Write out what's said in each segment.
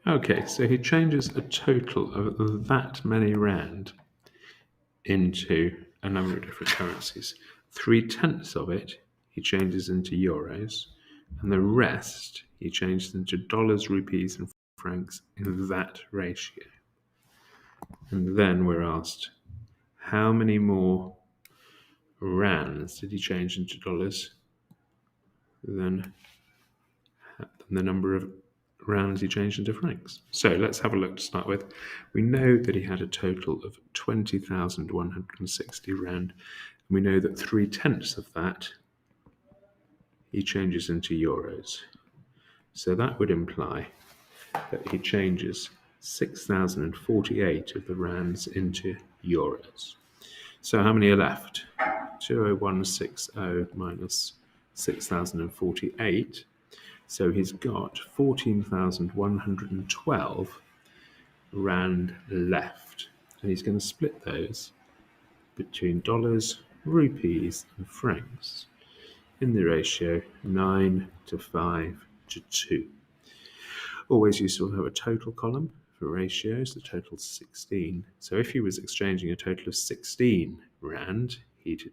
Okay, so he changes a total of that many rand into a number of different currencies. 3/10 of it he changes into euros, and the rest he changes into dollars, rupees, and francs in that ratio. And then we're asked, how many more rands did he change into dollars than the number of rands he changed into francs? So let's have a look to start with. We know that he had a total of 20,160 rand, and we know that 3/10 of that he changes into euros. So that would imply that he changes 6,048 of the rands into euros. So how many are left? 20160 minus 6,048. So he's got 14,112 rand left. And he's going to split those between dollars, rupees, and francs in the ratio 9:5:2. Always useful to have a total column for ratios. The total's 16. So if he was exchanging a total of 16 rand, he'd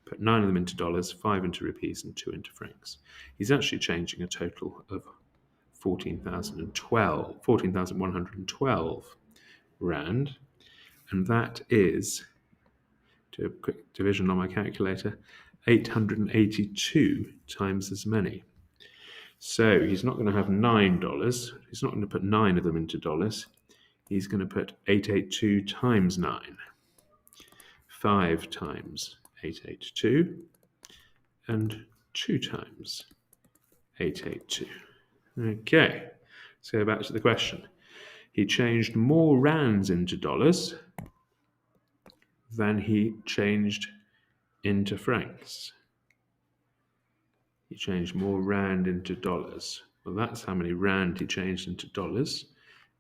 put 9 of them into dollars, 5 into rupees, and 2 into francs. He's actually changing a total of 14,112 rand, and that is, do a quick division on my calculator, 882 times as many. So he's not going to have $9. He's not going to put 9 of them into dollars. He's going to put 882 times 9. 5 times 882 and 2 times 882. Okay, let's go back to the question. He changed more rands into dollars than he changed into francs. He changed more rand into dollars. Well, that's how many rand he changed into dollars,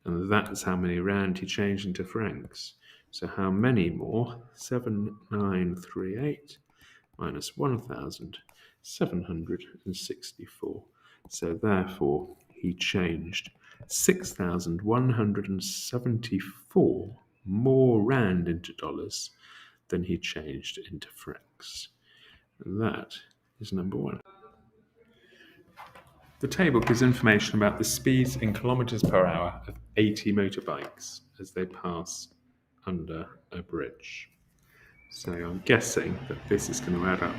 and that's how many rand he changed into francs. So how many more? 7,938 minus 1,764. So therefore, he changed 6,174 more rand into dollars than he changed into francs. And that is number 1. The table gives information about the speeds in kilometers per hour of 80 motorbikes as they pass under a bridge. So I'm guessing that this is going to add up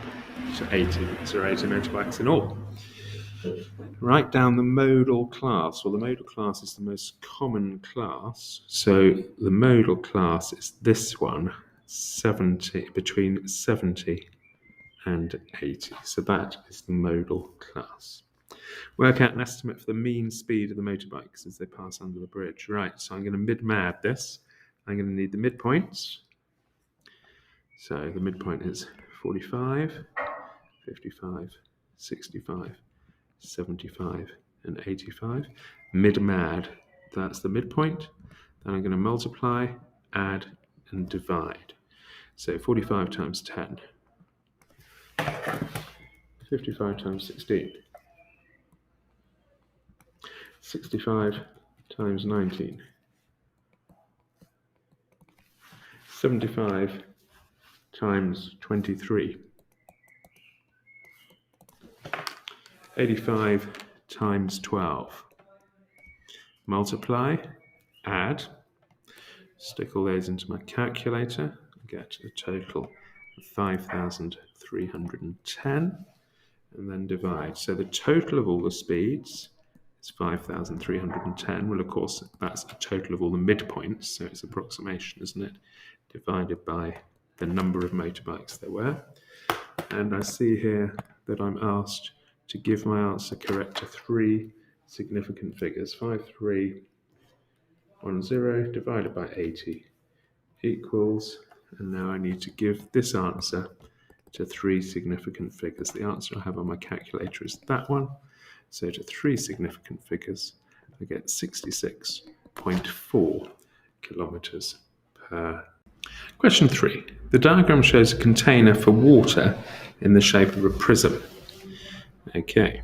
to 80, because there are 80 motorbikes in all. Write down the modal class. Well, the modal class is the most common class. So the modal class is this one, 70, between 70 and 80. So that is the modal class. Work out an estimate for the mean speed of the motorbikes as they pass under the bridge. Right, so I'm going to mid-mad this. I'm going to need the midpoints. So the midpoint is 45, 55, 65, 75, and 85. Mid-mad, that's the midpoint. Then I'm going to multiply, add, and divide. So 45 times 10. 55 times 16. 65 times 19. 75 times 23. 85 times 12. Multiply, add, stick all those into my calculator, get a total of 5,310, and then divide. So the total of all the speeds is 5,310. Well, of course, that's a total of all the midpoints, so it's approximation, isn't it? Divided by the number of motorbikes there were. And I see here that I'm asked to give my answer correct to 3 significant figures. 5310 divided by 80 equals, and now I need to give this answer to 3 significant figures. The answer I have on my calculator is that one. So to 3 significant figures, I get 66.4 kilometers per. Question 3. The diagram shows a container for water in the shape of a prism. Okay.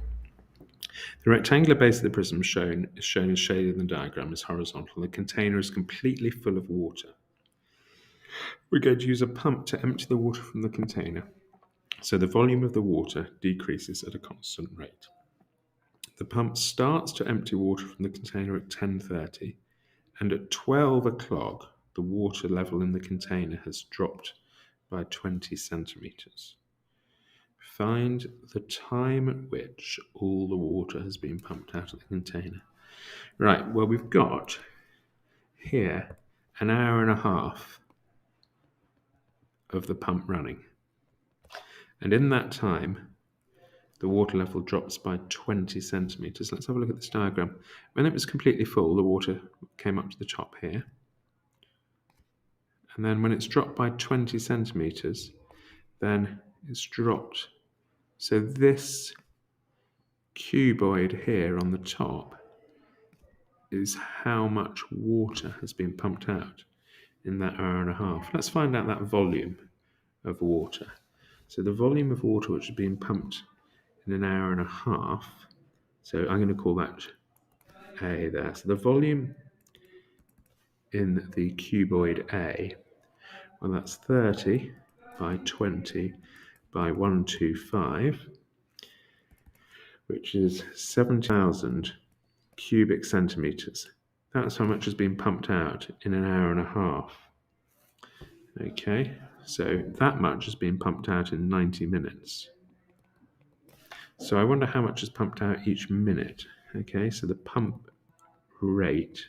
The rectangular base of the prism is shown as shaded in the diagram is horizontal. The container is completely full of water. We're going to use a pump to empty the water from the container, so the volume of the water decreases at a constant rate. The pump starts to empty water from the container at 10:30, and at 12 o'clock, the water level in the container has dropped by 20 centimeters. Find the time at which all the water has been pumped out of the container. Right, well, we've got here an hour and a half of the pump running. And in that time, the water level drops by 20 centimeters. Let's have a look at this diagram. When it was completely full, the water came up to the top here. And then when it's dropped by 20 centimeters, then it's dropped. So this cuboid here on the top is how much water has been pumped out in that hour and a half. Let's find out that volume of water. So the volume of water which has been pumped in an hour and a half, so I'm going to call that A there. So the volume in the cuboid A, well, that's 30 by 20 by 125, which is 7,000 cubic centimeters. That's how much has been pumped out in an hour and a half. Okay, so that much has been pumped out in 90 minutes. So I wonder how much is pumped out each minute. Okay, so the pump rate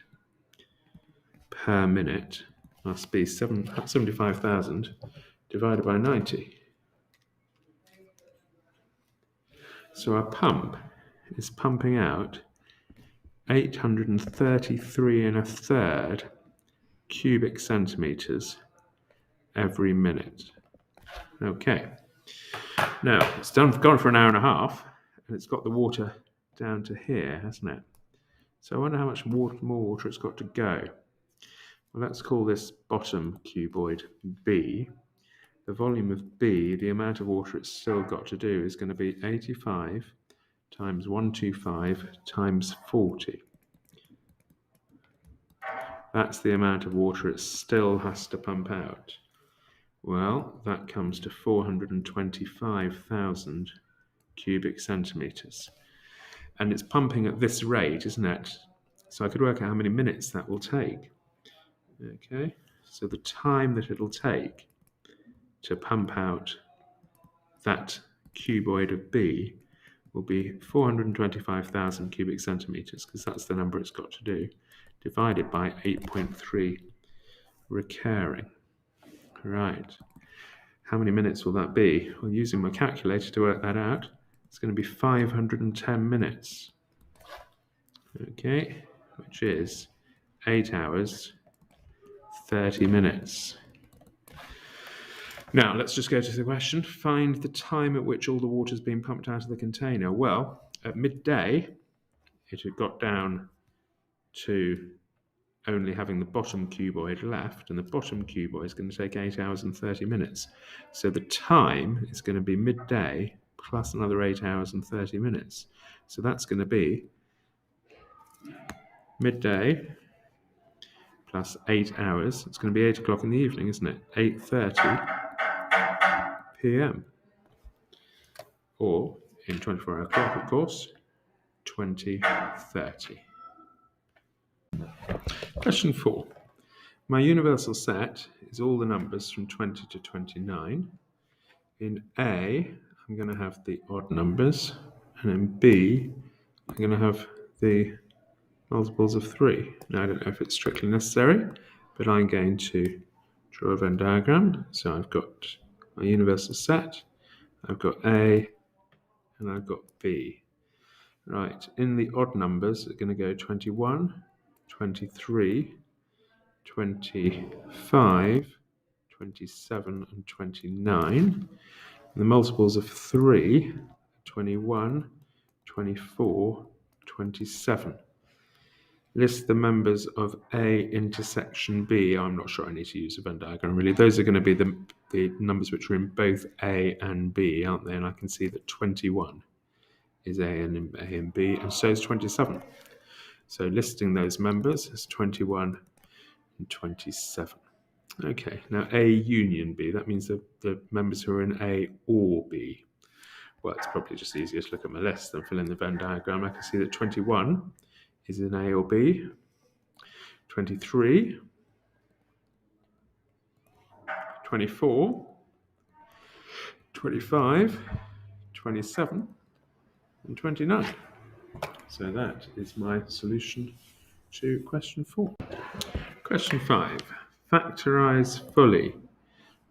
per minute must be 75,000 divided by 90. So our pump is pumping out 833 1/3 cubic centimeters every minute. Okay. Now, it's gone for an hour and a half, and it's got the water down to here, hasn't it? So I wonder how much more water it's got to go. Well, let's call this bottom cuboid B. The volume of B, the amount of water it's still got to do, is going to be 85 times 125 times 40. That's the amount of water it still has to pump out. Well, that comes to 425,000 cubic centimeters. And it's pumping at this rate, isn't it? So I could work out how many minutes that will take. Okay, so the time that it'll take to pump out that cuboid of B will be 425,000 cubic centimeters, because that's the number it's got to do, divided by 8.3 recurring. Right. How many minutes will that be? Well, using my calculator to work that out, it's going to be 510 minutes. Okay, which is 8 hours, 30 minutes. Now, let's just go to the question. Find the time at which all the water has been pumped out of the container. Well, at midday, it had got down to only having the bottom cuboid left, and the bottom cuboid is going to take 8 hours and 30 minutes. So the time is going to be midday plus another 8 hours and 30 minutes. So that's going to be midday plus 8 hours. It's going to be 8 o'clock in the evening, isn't it? 8:30 p.m. Or, in 24-hour clock, of course, 2030. Question 4. My universal set is all the numbers from 20 to 29. In A, I'm going to have the odd numbers, and in B, I'm going to have the multiples of 3. Now, I don't know if it's strictly necessary, but I'm going to draw a Venn diagram. So I've got my universal set, I've got A, and I've got B. Right, in the odd numbers, it's going to go 21, 23, 25, 27, and 29. And the multiples of 3, 21, 24, 27. List the members of A intersection B. I'm not sure I need to use a Venn diagram, really. Those are going to be the numbers which are in both A and B, aren't they? And I can see that 21 is A and B, and so is 27. So listing those members is 21 and 27. Okay, now A union B, that means the members who are in A or B. Well, it's probably just easier to look at my list than fill in the Venn diagram. I can see that 21 is in A or B, 23, 24, 25, 27, and 29. So that is my solution to question 4. Question 5. Factorise fully.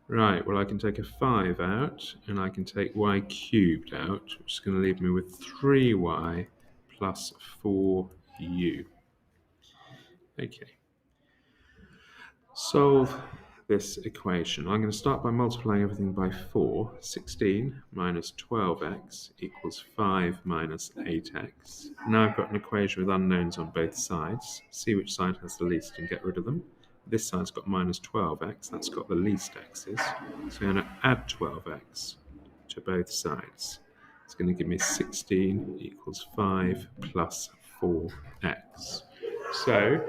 Right, well, I can take a 5 out, and I can take y cubed out, which is going to leave me with 3y plus 4u. Okay. Solve this equation. I'm going to start by multiplying everything by 4. 16 minus 12x equals 5 minus 8x. Now I've got an equation with unknowns on both sides. See which side has the least and get rid of them. This side's got minus 12x, that's got the least x's. So I'm going to add 12x to both sides. It's going to give me 16 equals 5 plus 4x. So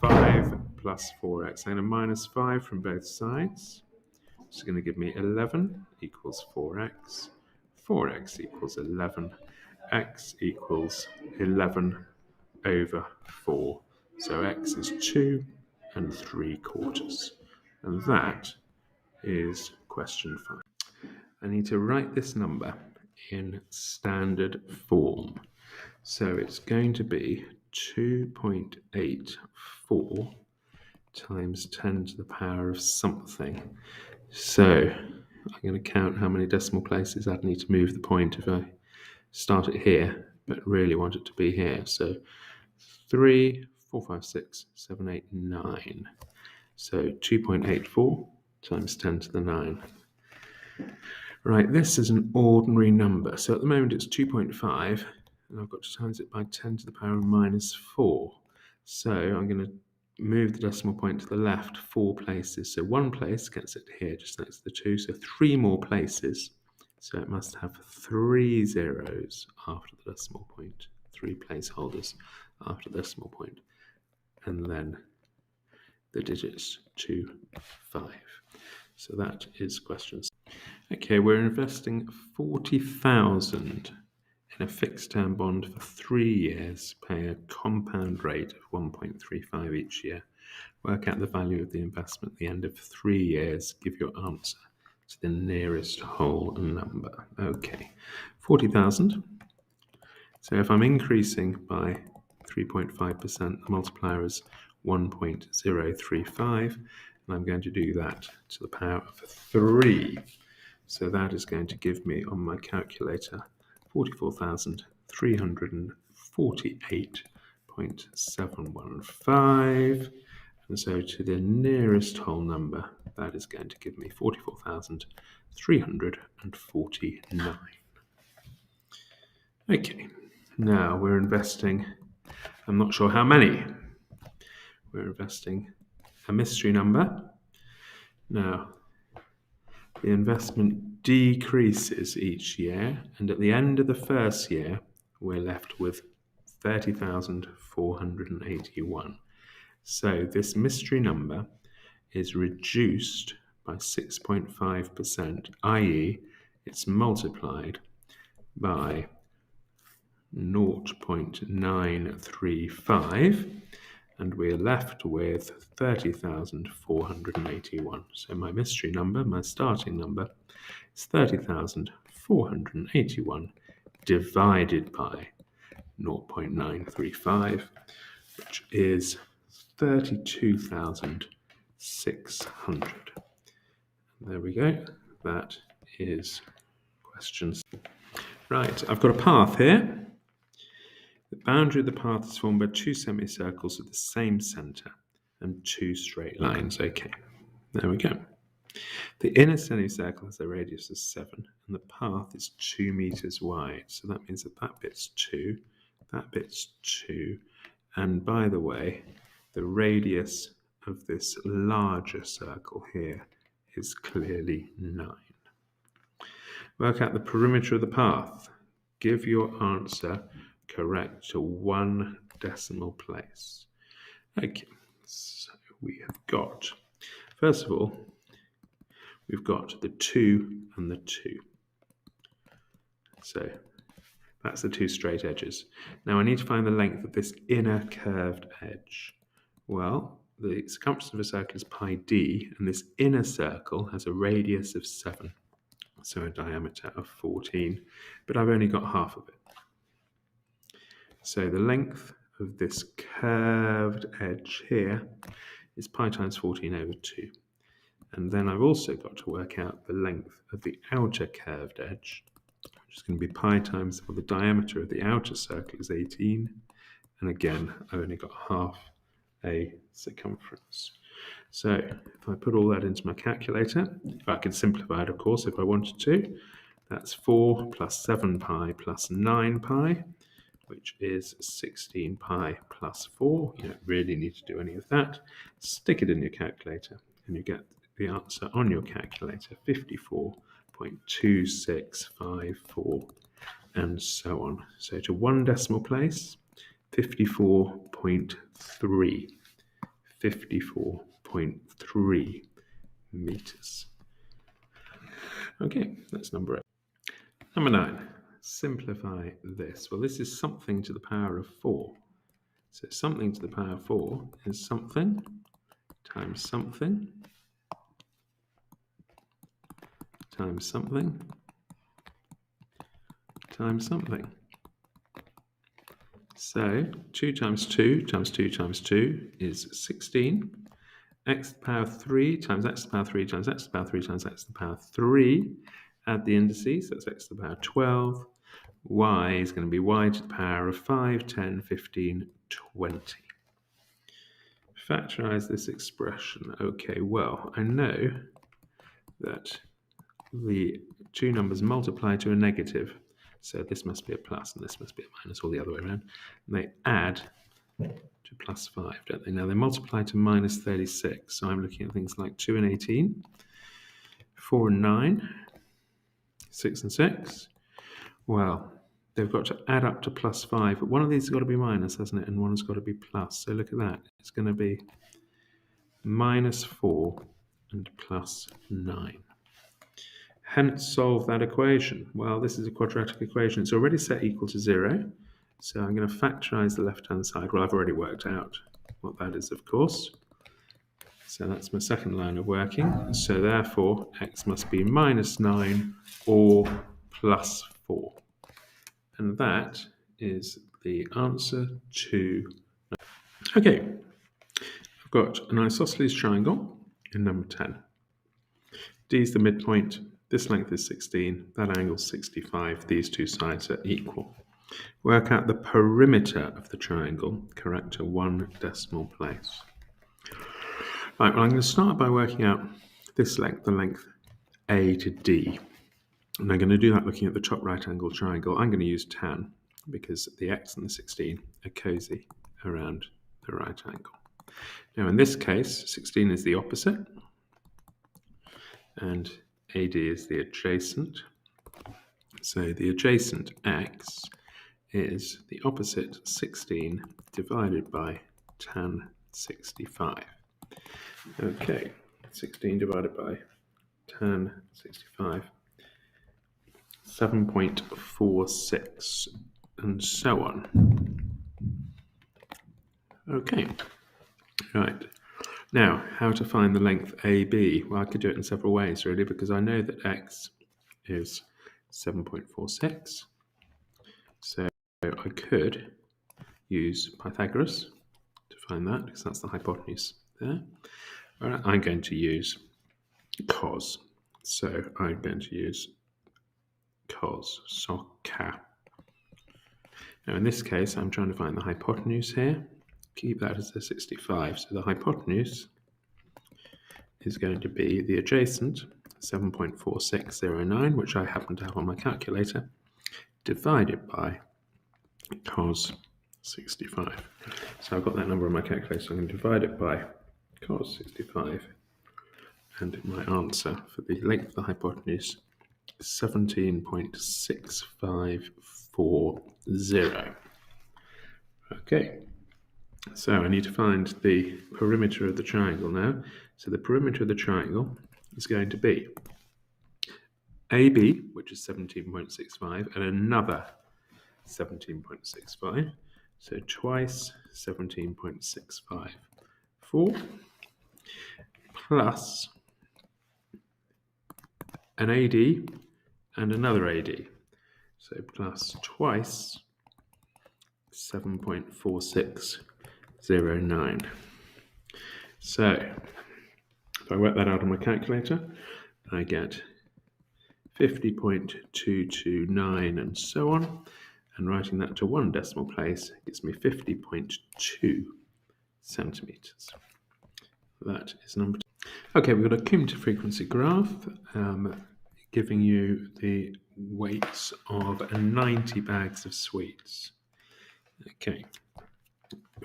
5 plus 4x. I'm going to minus 5 from both sides. It's going to give me 11 equals 4x. 4x equals 11. X equals 11 over 4. So x is 2 and 3/4. And that is question 5. I need to write this number in standard form. So it's going to be 2.84 times 10 to the power of something. So I'm going to count how many decimal places I'd need to move the point if I start it here, but really want it to be here. So 3, 4, 5, 6, 7, 8, 9. So 2.84 times 10 to the 9. Right, this is an ordinary number. So at the moment it's 2.5, and I've got to times it by 10 to the power of minus 4. So I'm going to move the decimal point to the left 4 places. So 1 place gets it here, just next to the 2. So 3 more places. So it must have 3 zeros after the decimal point, 3 placeholders after the decimal point, and then the digits 2, 5. So that is questions. Okay, we're investing 40,000 in a fixed term bond for 3 years, paying a compound rate of 1.35 each year. Work out the value of the investment at the end of 3 years. Give your answer to the nearest whole number. Okay, 40,000. So if I'm increasing by 3.5%, the multiplier is 1.035, and I'm going to do that to the power of 3. So that is going to give me on my calculator 44,348.715. And so to the nearest whole number, that is going to give me 44,349. Okay, now we're investing, I'm not sure how many. We're investing a mystery number. Now, the investment decreases each year, and at the end of the first year, we're left with 30,481. So this mystery number is reduced by 6.5%, i.e. it's multiplied by 0.935, and we're left with 30,481. So my mystery number, my starting number, is 30,481 divided by 0.935, which is 32,600. There we go. That is questions. Right, I've got a path here. The boundary of the path is formed by 2 semicircles with the same centre and 2 straight lines. Okay, there we go. The inner semicircle has a radius of 7, and the path is 2 meters wide. So that means that that bit's 2, that bit's 2, and by the way, the radius of this larger circle here is clearly 9. Work out the perimeter of the path. give your answer correct to one decimal place. Okay, so we have got, first of all, we've got the 2 and the 2. So that's the two straight edges. Now I need to find the length of this inner curved edge. Well, the circumference of a circle is pi d, and this inner circle has a radius of 7, so a diameter of 14, but I've only got half of it. So the length of this curved edge here is pi times 14 over 2. And then I've also got to work out the length of the outer curved edge, which is going to be pi times, well, the diameter of the outer circle is 18. And again, I've only got half a circumference. So if I put all that into my calculator, if I can simplify it, of course, if I wanted to, that's 4 plus 7 pi plus 9 pi, which is 16 pi plus 4. You don't really need to do any of that. Stick it in your calculator, and you get the answer on your calculator, 54.2654, and so on. So to one decimal place, 54.3. 54.3 meters. Okay, that's number 8. Number 9, simplify this. Well, this is something to the power of 4. So something to the power of 4 is something times something times something times something. So 2 times 2 times 2 times 2 is 16. X to the power 3 times x to the power 3 times x to the power 3 times x to the power 3. Add the indices, that's x to the power 12. Y is going to be y to the power of 5, 10, 15, 20. Factorize this expression. Okay, well, I know that the two numbers multiply to a negative. So this must be a plus and this must be a minus, or the other way around. And they add to plus 5, don't they? Now they multiply to minus 36. So I'm looking at things like 2 and 18, 4 and 9, 6 and 6. Well, they've got to add up to plus 5. But one of these has got to be minus, hasn't it? And one has got to be plus. So look at that. It's going to be minus 4 and plus 9. Hence, solve that equation. Well, this is a quadratic equation. It's already set equal to 0. So I'm going to factorize the left-hand side. Well, I've already worked out what that is, of course. So that's my second line of working. So therefore, x must be minus 9 or plus 4. And that is the answer to... Okay, I've got an isosceles triangle in number 10. D is the midpoint. This length is 16, that angle is 65, these two sides are equal. Work out the perimeter of the triangle, correct to one decimal place. Right, well, I'm going to start by working out this length, the length A to D. And I'm going to do that looking at the top right angle triangle. I'm going to use tan because the x and the 16 are cozy around the right angle. Now in this case, 16 is the opposite, and AD is the adjacent. So the adjacent x is the opposite 16 divided by tan 65. Okay, 16 divided by tan 65, 7.46, and so on. Okay, right. Now, how to find the length AB? Well, I could do it in several ways, really, because I know that x is 7.46. So I could use Pythagoras to find that, because that's the hypotenuse there. All right, I'm going to use cos. So I'm going to use cos, so ca. Now, in this case, I'm trying to find the hypotenuse here. Keep that as a 65. So the hypotenuse is going to be the adjacent, 7.4609, which I happen to have on my calculator, divided by cos 65. So I've got that number on my calculator, so I'm going to divide it by cos 65. And my answer for the length of the hypotenuse is 17.654 0. Okay, so I need to find the perimeter of the triangle now. So the perimeter of the triangle is going to be AB, which is 17.65, and another 17.65. So twice 17.654 plus an AD and another AD. So plus twice 7.4609. So if I work that out on my calculator, I get 50.229 and so on. And writing that to one decimal place gives me 50.2 centimeters. That is number 2. Okay, we've got a cumulative frequency graph giving you the weights of 90 bags of sweets. Okay,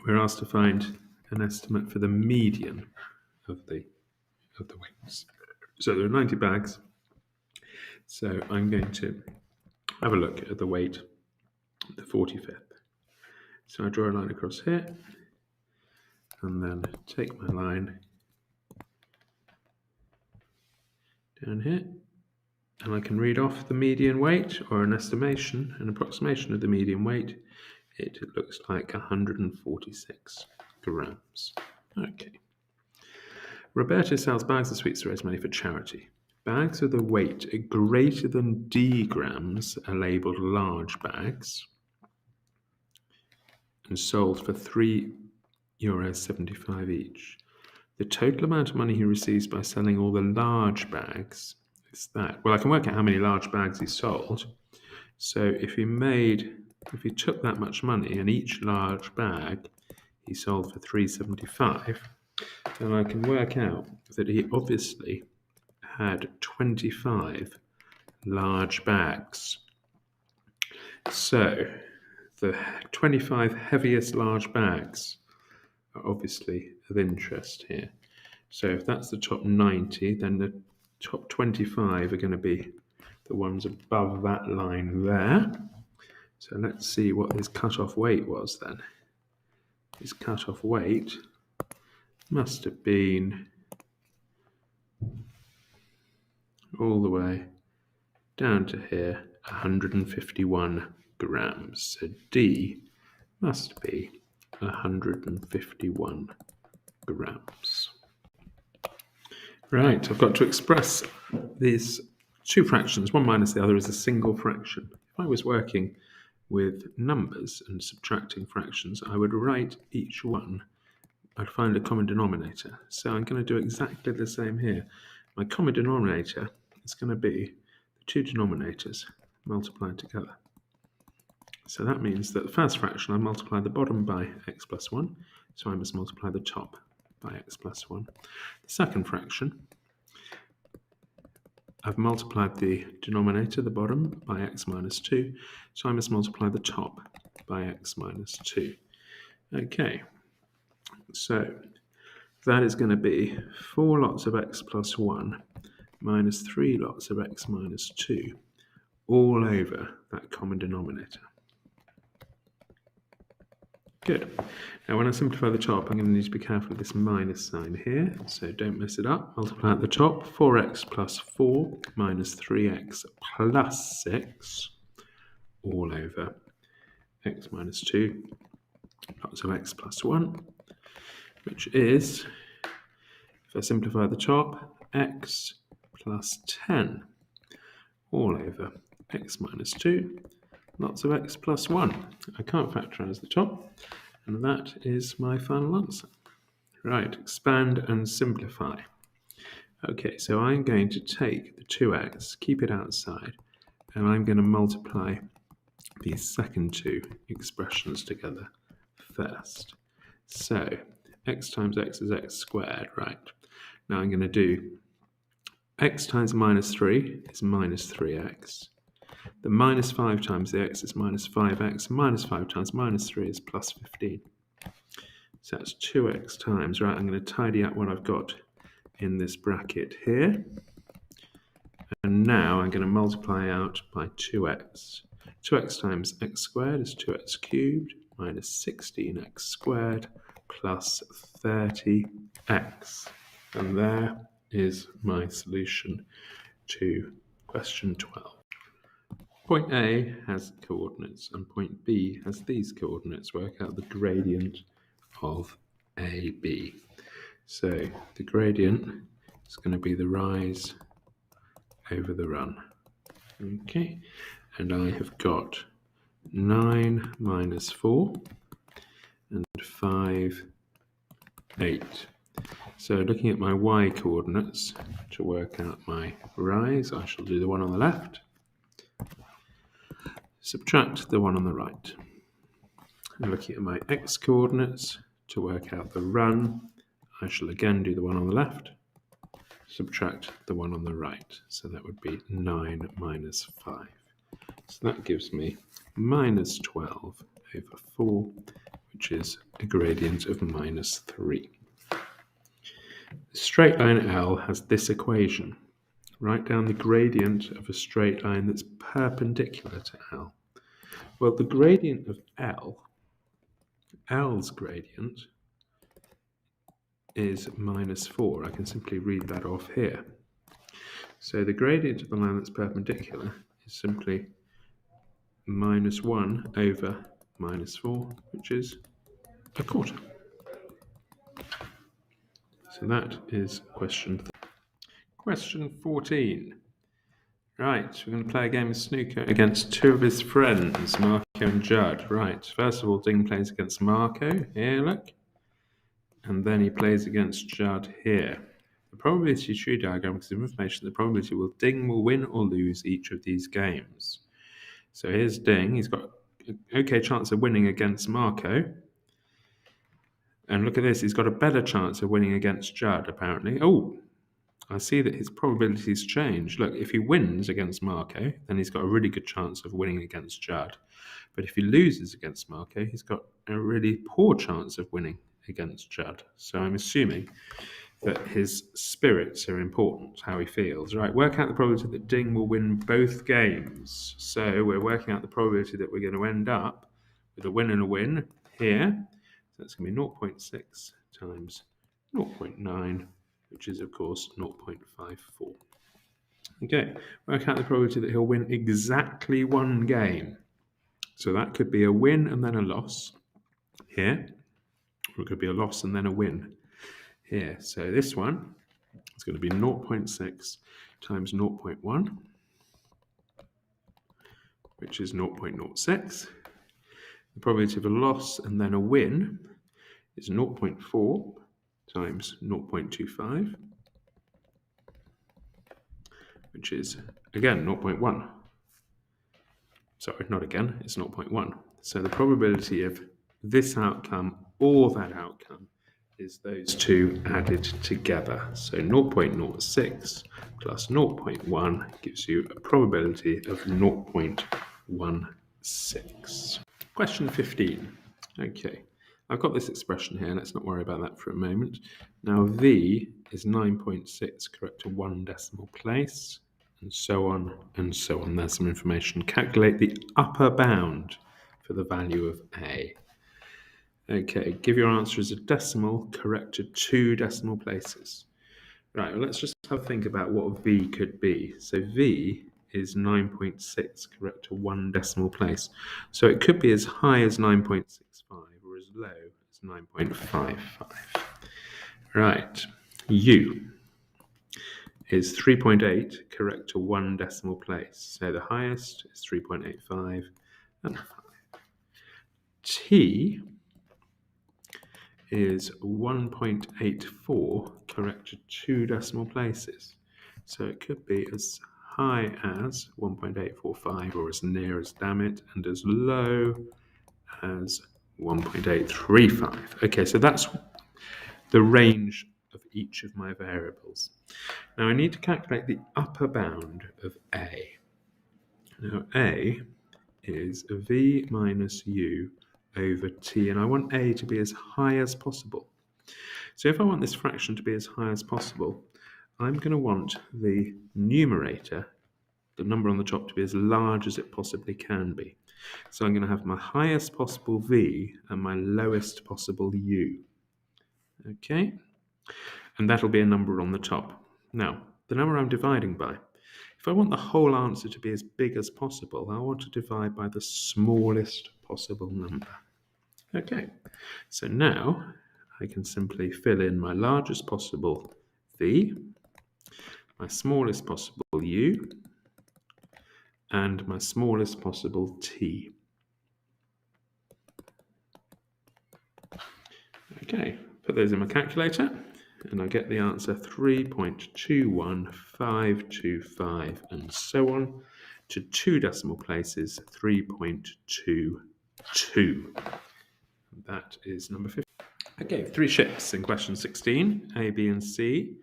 we're asked to find an estimate for the median of the weights. So there are 90 bags. So I'm going to have a look at the weight, the 45th. So I draw a line across here, and then take my line down here, and I can read off the median weight, or an estimation, an approximation of the median weight. It looks like 146 grams. Okay. Roberto sells bags of sweets to raise money for charity. Bags with a weight greater than D grams are labelled large bags and sold for €3.75 each. The total amount of money he receives by selling all the large bags is that. Well, I can work out how many large bags he sold. So if he took that much money and each large bag he sold for $3.75, then I can work out that he obviously had 25 large bags. So the 25 heaviest large bags are obviously of interest here. So if that's the top 90, then the top 25 are going to be the ones above that line there. So let's see what his cut-off weight was then. His cut-off weight must have been all the way down to here, 151 grams. So D must be 151 grams. Right, I've got to express these two fractions. One minus the other is a single fraction. If I was working with numbers and subtracting fractions, I would write each one. I'd find a common denominator. So I'm going to do exactly the same here. My common denominator is going to be the two denominators multiplied together. So that means that the first fraction, I multiply the bottom by x plus 1, so I must multiply the top by x plus 1. The second fraction, I've multiplied the denominator, the bottom, by x minus 2, so I must multiply the top by x minus 2. Okay, so that is going to be 4 lots of x plus 1 minus 3 lots of x minus 2 all over that common denominator. Good. Now when I simplify the top, I'm going to need to be careful of this minus sign here, so don't mess it up. Multiply at the top, 4x plus 4 minus 3x plus 6 all over x minus 2 lots of x plus 1, which is, if I simplify the top, x plus 10 all over x minus 2 lots of x plus 1. I can't factorise the top, and that is my final answer. Right, expand and simplify. Okay, so I'm going to take the 2x, keep it outside, and I'm going to multiply these second two expressions together first. So x times x is x squared, right? Now I'm going to do x times minus 3 is minus 3x. The minus 5 times the x is minus 5x. Minus 5 times minus 3 is plus 15. So that's 2x times, right? I'm going to tidy up what I've got in this bracket here. And now I'm going to multiply out by 2x. 2x times x squared is 2x cubed minus 16x squared plus 30x. And there is my solution to question 12. Point A has coordinates and point B has these coordinates. Work out the gradient of AB. So the gradient is going to be the rise over the run. Okay, and I have got 9 minus 4 and 5, 8. So looking at my y coordinates to work out my rise, I shall do the one on the left, subtract the one on the right. And looking at my x coordinates to work out the run, I shall again do the one on the left, subtract the one on the right. So that would be 9 minus 5. So that gives me minus 12 over 4, which is a gradient of minus 3. The straight line L has this equation. Write down the gradient of a straight line that's perpendicular to L. Well, the gradient of L's gradient is minus 4. I can simply read that off here. So the gradient of the line that's perpendicular is simply minus 1 over minus 4, which is a quarter. So that is question 3. Question 14. Right, we're going to play a game of snooker against two of his friends, Marco and Judd. Right, first of all, Ding plays against Marco. Here, look. And then he plays against Judd here. The probability tree diagram gives information the probability Ding will win or lose each of these games. So here's Ding. He's got an okay chance of winning against Marco. And look at this. He's got a better chance of winning against Judd, apparently. Oh, I see that his probabilities change. Look, if he wins against Marco, then he's got a really good chance of winning against Judd. But if he loses against Marco, he's got a really poor chance of winning against Judd. So I'm assuming that his spirits are important, how he feels. Right, work out the probability that Ding will win both games. So we're working out the probability that we're going to end up with a win and a win here. So that's going to be 0.6 times 0.9, which is, of course, 0.54. Okay, work out the probability that he'll win exactly one game. So that could be a win and then a loss here, or it could be a loss and then a win here. So this one is going to be 0.6 times 0.1, which is 0.06. The probability of a loss and then a win is 0.4 times 0.25, which is, again, 0.1. Sorry, not again, it's 0.1. So the probability of this outcome or that outcome is those two added together. So 0.06 plus 0.1 gives you a probability of 0.16. Question 15. Okay, I've got this expression here. Let's not worry about that for a moment. Now, V is 9.6 correct to one decimal place, and so on and so on. There's some information. Calculate the upper bound for the value of A. Okay, give your answer as a decimal correct to 2 decimal places. Right, well, let's just have a think about what V could be. So V is 9.6 correct to one decimal place. So it could be as high as 9.65 or as low as 9.55. Right, U is 3.8 correct to one decimal place. So the highest is 3.85 and 5. T is 1.84 correct to 2 decimal places. So it could be as high as 1.845 or as near as damn it, and as low as 1.835. Okay, so that's the range of each of my variables. Now I need to calculate the upper bound of A. Now A is V minus U over T, and I want A to be as high as possible. So if I want this fraction to be as high as possible, I'm going to want the numerator the number on the top to be as large as it possibly can be. So I'm going to have my highest possible v and my lowest possible u. Okay? And that'll be a number on the top. Now, the number I'm dividing by, if I want the whole answer to be as big as possible, I want to divide by the smallest possible number. Okay, so now I can simply fill in my largest possible v, my smallest possible u, and my smallest possible t. Okay, put those in my calculator, and I get the answer 3.21525, and so on, to 2 decimal places, 3.22. That is number 50. Okay, 3 ships in question 16, A, B, and C.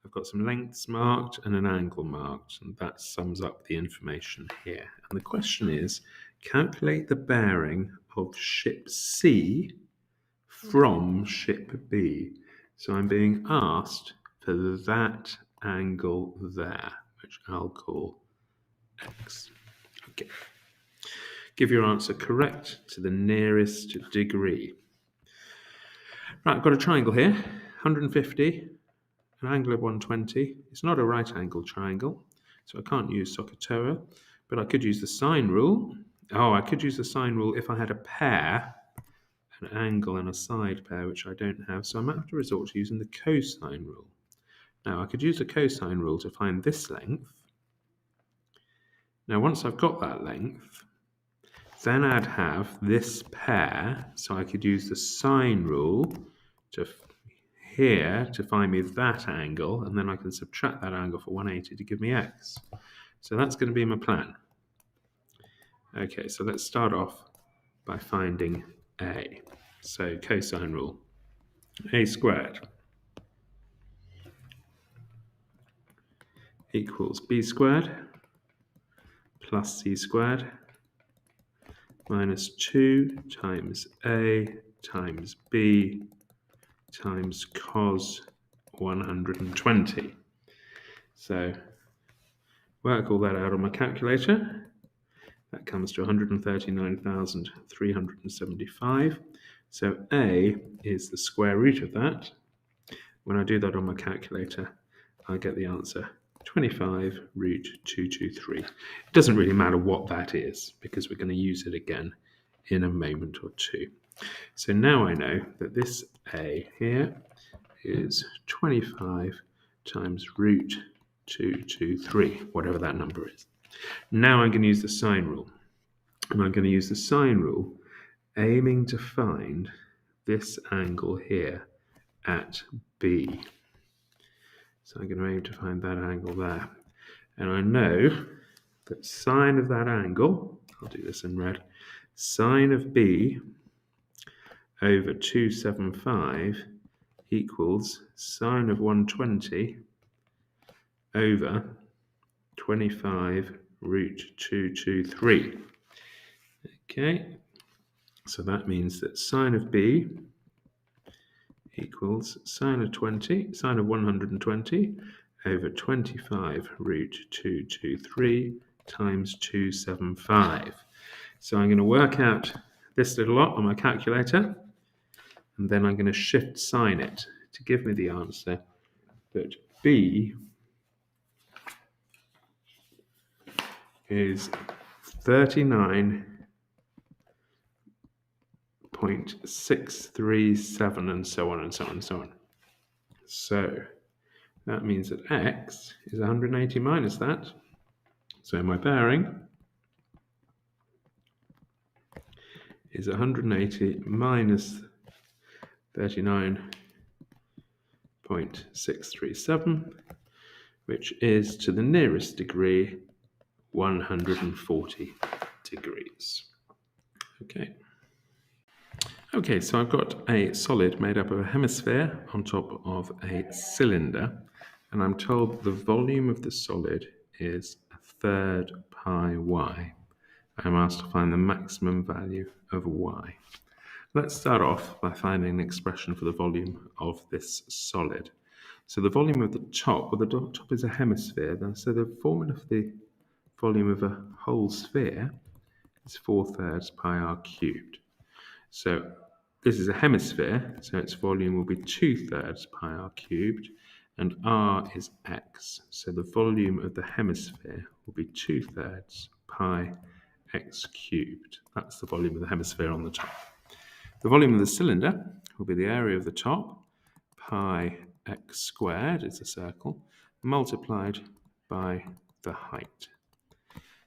I've got some lengths marked and an angle marked, and that sums up the information here. And the question is, calculate the bearing of ship C from ship B. So I'm being asked for that angle there, which I'll call X. Okay. Give your answer correct to the nearest degree. Right, I've got a triangle here, 150, an angle of 120. It's not a right angle triangle, so I can't use SOHCAHTOA, but I could use the sine rule. Oh, I could use the sine rule if I had a pair, an angle and a side pair, which I don't have, so I might have to resort to using the cosine rule. Now, I could use the cosine rule to find this length. Now, once I've got that length, then I'd have this pair, so I could use the sine rule to here to find me that angle, and then I can subtract that angle for 180 to give me x. So that's going to be my plan. Okay, so let's start off by finding a. So cosine rule, a squared equals b squared plus c squared minus 2 times a times b times cos 120. So work all that out on my calculator. That comes to 139,375. So a is the square root of that. When I do that on my calculator, I get the answer 25 root 223. It doesn't really matter what that is because we're going to use it again in a moment or two. So now I know that this a here is 25 times root 223, whatever that number is. Now I'm going to use the sine rule. And I'm going to use the sine rule aiming to find this angle here at B. So I'm going to aim to find that angle there. And I know that sine of that angle, I'll do this in red, sine of B over 275 equals sine of 120 over 25 root 223. Okay, so that means that sine of B equals sine of 120 over 25 root 223 times 275. So I'm going to work out this little lot on my calculator, and then I'm going to shift sine it to give me the answer that B is 39.637 and so on and so on and so on. So that means that x is 180 minus that. So my bearing is 180 minus 39.637, which is to the nearest degree 140 degrees. Okay, so I've got a solid made up of a hemisphere on top of a cylinder, and I'm told the volume of the solid is 1/3 pi y. I'm asked to find the maximum value of y. Let's start off by finding an expression for the volume of this solid. So the volume of the top, well, the top is a hemisphere, so the formula for the volume of a whole sphere is 4/3 pi r cubed. So this is a hemisphere, so its volume will be 2/3 pi r cubed, and r is x. So the volume of the hemisphere will be 2/3 pi x cubed. That's the volume of the hemisphere on the top. The volume of the cylinder will be the area of the top, pi x squared is a circle, multiplied by the height.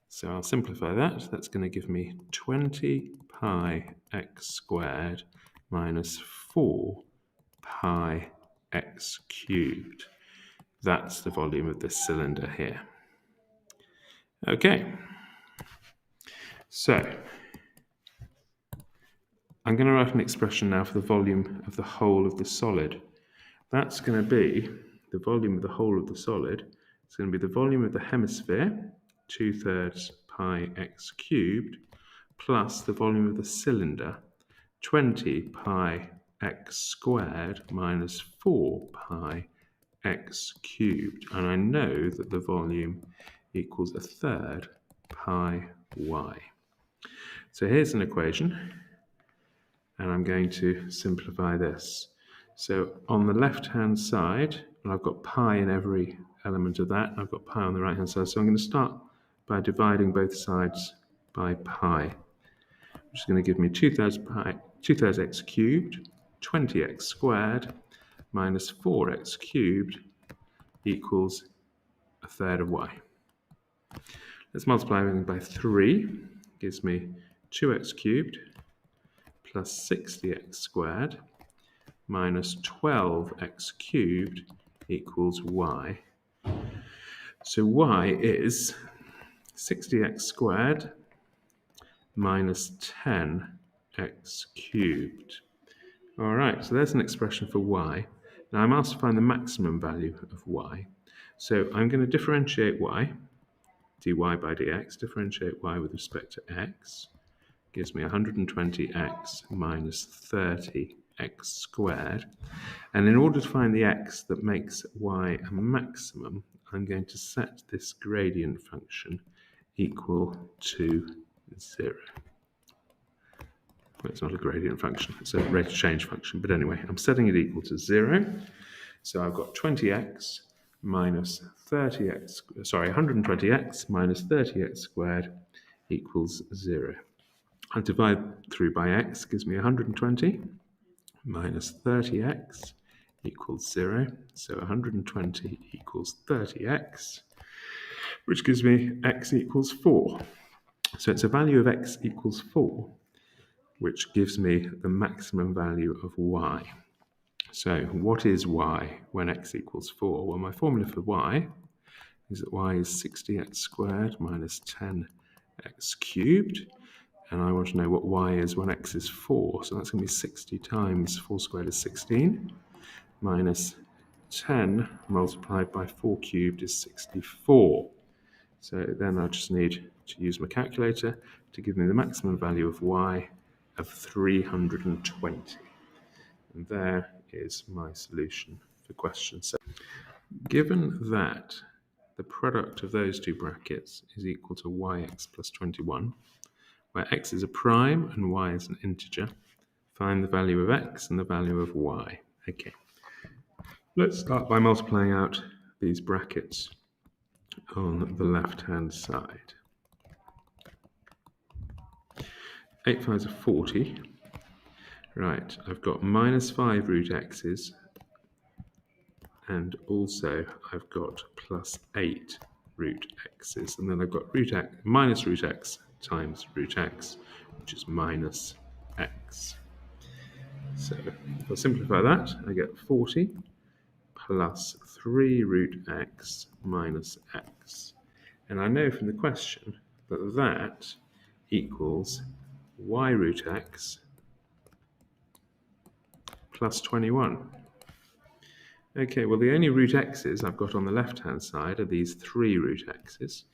So I'll simplify that. That's going to give me 20 pi x squared minus 4 pi x cubed. That's the volume of this cylinder here. Okay. So I'm going to write an expression now for the volume of the whole of the solid. That's going to be the volume of the whole of the solid. It's going to be the volume of the hemisphere, 2/3 pi x cubed, plus the volume of the cylinder, 20 pi x squared minus 4 pi x cubed. And I know that the volume equals 1/3 pi y. So here's an equation, and I'm going to simplify this. So on the left-hand side, and I've got pi in every element of that, I've got pi on the right-hand side, so I'm going to start by dividing both sides by pi, which is going to give me 2/3 x cubed, 20x squared, minus 4x cubed equals 1/3 of y. Let's multiply everything by 3, gives me 2x cubed plus 60x squared minus 12x cubed equals y. So y is 60x squared minus 10x cubed. All right, so there's an expression for y. Now I'm asked to find the maximum value of y. So I'm going to differentiate y, dy by dx, differentiate y with respect to x, gives me 120x minus 30x squared. And in order to find the x that makes y a maximum, I'm going to set this gradient function equal to 0. Well, it's not a gradient function, it's a rate of change function. But anyway, I'm setting it equal to 0. So I've got 20x minus 120x minus 30x squared equals 0. I divide through by x, gives me 120 minus 30x equals 0. So 120 equals 30x, which gives me x equals 4. So it's a value of x equals 4, which gives me the maximum value of y. So what is y when x equals 4? Well, my formula for y is that y is 60x squared minus 10x cubed. And I want to know what y is when x is 4. So that's going to be 60 times 4 squared is 16, minus 10 multiplied by 4 cubed is 64. So then I just need to use my calculator to give me the maximum value of y of 320. And there is my solution for question 7. Given that the product of those two brackets is equal to yx plus 21, where x is a prime and y is an integer, find the value of x and the value of y. Okay, let's start by multiplying out these brackets on the left-hand side. 8 5s are 40. Right, I've got minus 5 root x's, and also I've got plus 8 root x's, and then I've got minus root x times root x, which is minus x. So if I simplify that, I get 40 plus 3 root x minus x. And I know from the question that that equals y root x plus 21. Okay, well, the only root x's I've got on the left-hand side are these 3 root x's.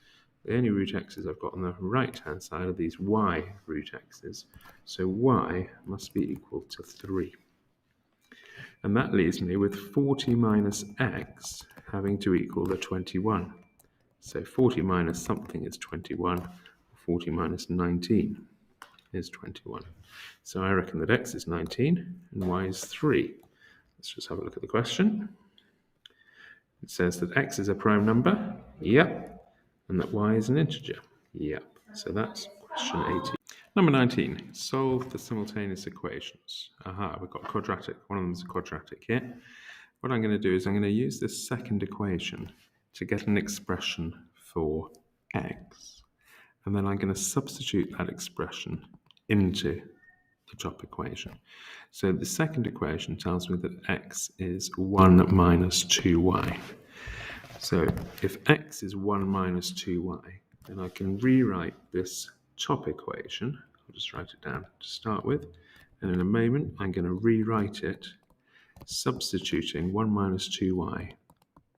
The only root x's I've got on the right-hand side are these y root x's. So y must be equal to 3. And that leaves me with 40 minus x having to equal the 21. So 40 minus something is 21. 40 minus 19 is 21. So I reckon that x is 19 and y is 3. Let's just have a look at the question. It says that x is a prime number. Yep. And that y is an integer. Yep. So that's question 18. Number 19. Solve the simultaneous equations. Aha, we've got quadratic. One of them is a quadratic here. What I'm going to do is I'm going to use this second equation to get an expression for x. And then I'm going to substitute that expression into the top equation. So the second equation tells me that x is 1 minus 2y. So if x is 1 minus 2y, then I can rewrite this top equation. I'll just write it down to start with. And in a moment, I'm going to rewrite it, substituting 1 minus 2y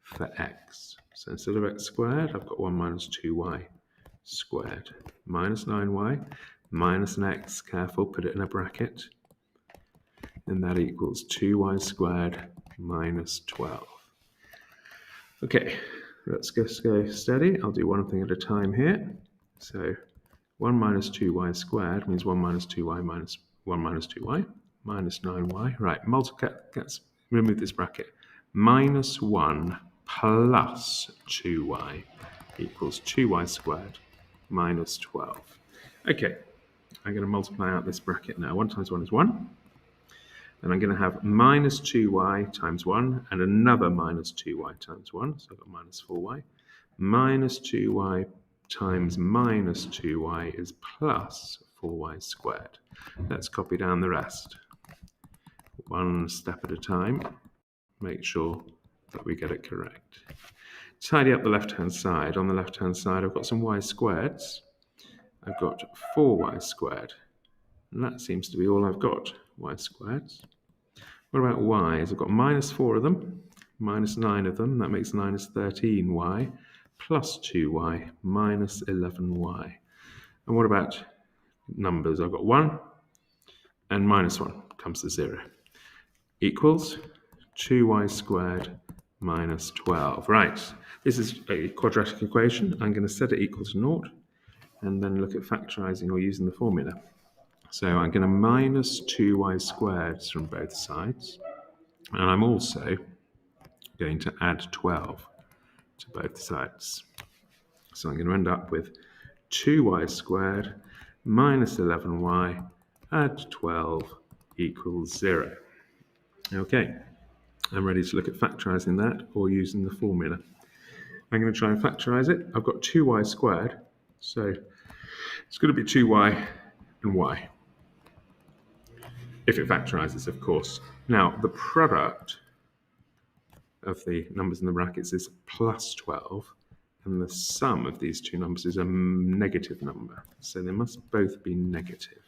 for x. So instead of x squared, I've got 1 minus 2y squared minus 9y minus an x, careful, put it in a bracket, and that equals 2y squared minus 12. Okay, let's just go steady. I'll do one thing at a time here. So 1 minus 2y squared means 1 minus 2y minus 1 minus 2y minus 9y. Right, multiply, let's remove this bracket. Minus 1 plus 2y equals 2y squared minus 12. Okay, I'm going to multiply out this bracket now. 1 times 1 is 1. Then I'm going to have minus 2y times 1 and another minus 2y times 1. So I've got minus 4y. Minus 2y times minus 2y is plus 4y squared. Let's copy down the rest. One step at a time. Make sure that we get it correct. Tidy up the left-hand side. On the left-hand side, I've got some y squareds. I've got 4y squared. And that seems to be all I've got, y squareds. What about y's? I've got minus 4 of them, minus 9 of them. That makes minus 13y, plus 2y, minus 11y. And what about numbers? I've got 1 and minus 1 comes to 0. Equals 2y squared minus 12. Right, this is a quadratic equation. I'm going to set it equal to 0 and then look at factorising or using the formula. So I'm going to minus 2y squared from both sides. And I'm also going to add 12 to both sides. So I'm going to end up with 2y squared minus 11y add 12 equals 0. Okay, I'm ready to look at factorising that or using the formula. I'm going to try and factorise it. I've got 2y squared, so it's going to be 2y and y. If it factorises, of course. Now, the product of the numbers in the brackets is plus 12, and the sum of these two numbers is a negative number. So they must both be negative.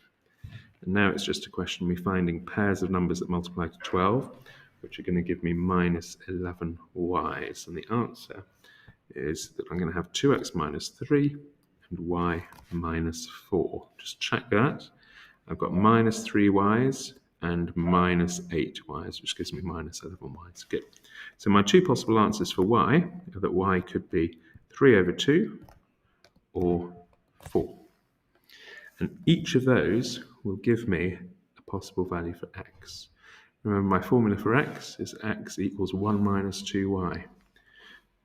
And now it's just a question of me finding pairs of numbers that multiply to 12, which are going to give me minus 11y's. And the answer is that I'm going to have 2x minus 3 and y minus 4. Just check that. I've got minus 3y's and minus 8y's, which gives me minus 11y's. Good. So my two possible answers for y are that y could be 3 over 2 or 4. And each of those will give me a possible value for x. Remember, my formula for x is x equals 1 minus 2y.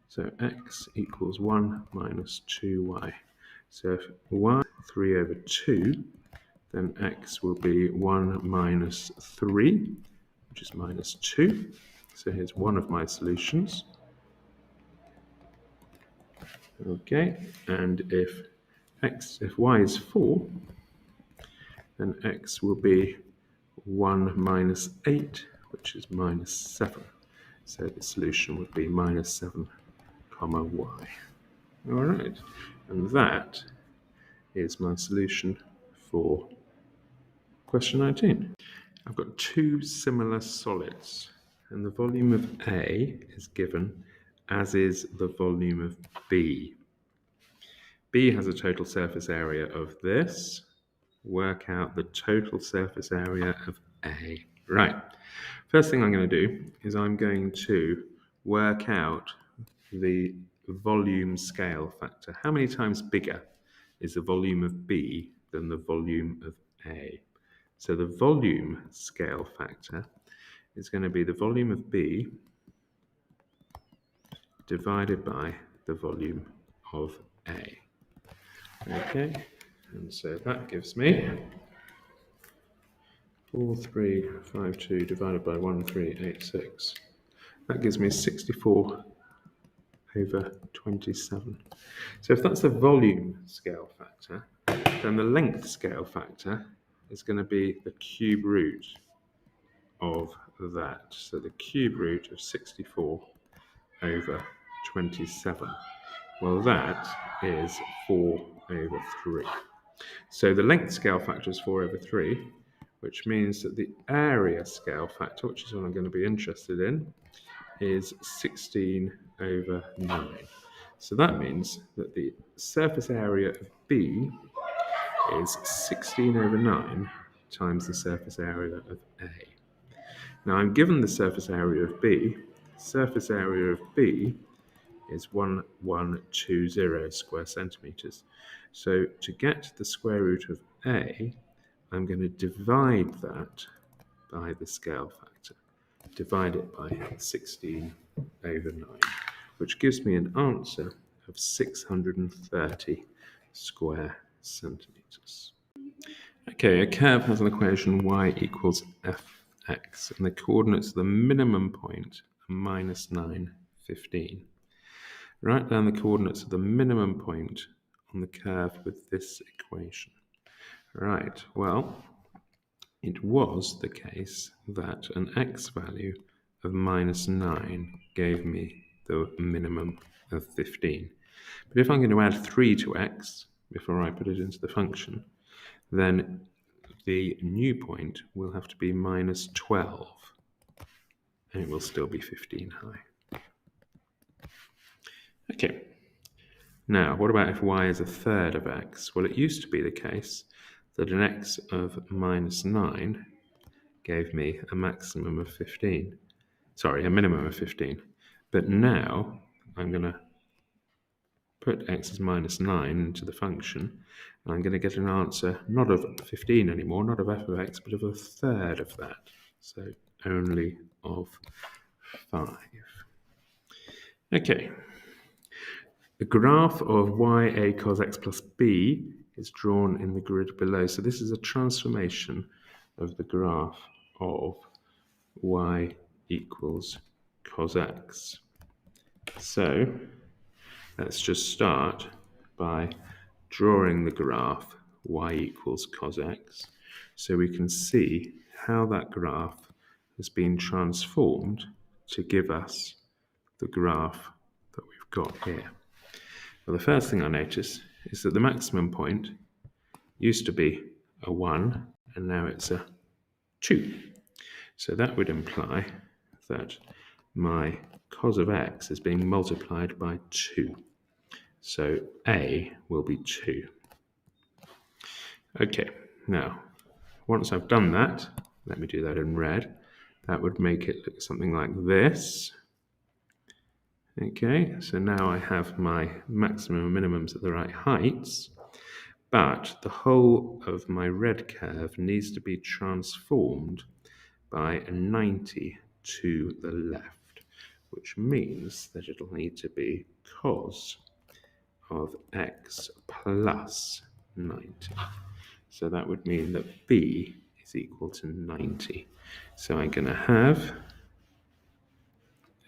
So x equals 1 minus 2y. So if y is 3 over 2, then x will be 1 minus 3, which is minus 2. So here's one of my solutions. Okay, and if y is 4, then x will be 1 minus 8, which is minus 7. So the solution would be minus 7, comma y. All right, and that is my solution for question 19. I've got two similar solids, and the volume of A is given, as is the volume of B. B has a total surface area of this. Work out the total surface area of A. Right. First thing I'm going to do is I'm going to work out the volume scale factor. How many times bigger is the volume of B than the volume of A? So the volume scale factor is going to be the volume of B divided by the volume of A. Okay, and so that gives me 4352 divided by 1386. That gives me 64 over 27. So if that's the volume scale factor, then the length scale factor is going to be the cube root of that. So the cube root of 64 over 27. Well, that is 4 over 3. So the length scale factor is 4 over 3, which means that the area scale factor, which is what I'm going to be interested in, is 16 over 9. So that means that the surface area of B is 16 over 9 times the surface area of A. Now I'm given the surface area of B. Surface area of B is 1120 square centimeters. So to get the square root of A, I'm going to divide that by the scale factor. Divide it by 16 over 9, which gives me an answer of 630 square centimeters. Okay, a curve has an equation y equals fx, and the coordinates of the minimum point are minus 9, 15. Write down the coordinates of the minimum point on the curve with this equation. Right, well, it was the case that an x value of minus 9 gave me the minimum of 15. But if I'm going to add 3 to x before I put it into the function, then the new point will have to be minus 12, and it will still be 15 high. Okay, now what about if y is a third of x? Well, it used to be the case that an x of minus 9 gave me a maximum of 15. Sorry, a minimum of 15. But now I'm going to put x as minus 9 into the function, and I'm going to get an answer not of 15 anymore, not of f of x, but of a third of that. So only of 5. Okay. The graph of y(a) cos x plus b is drawn in the grid below. So this is a transformation of the graph of y equals cos x. So let's just start by drawing the graph y equals cos x, so we can see how that graph has been transformed to give us the graph that we've got here. Well, the first thing I notice is that the maximum point used to be a 1, and now it's a 2. So that would imply that my cos of x is being multiplied by 2. So a will be 2. Okay, now, once I've done that, let me do that in red, that would make it look something like this. Okay, so now I have my maximum and minimums at the right heights, but the whole of my red curve needs to be transformed by a 90 to the left, which means that it'll need to be cos of x plus 90. So that would mean that b is equal to 90. So I'm going to have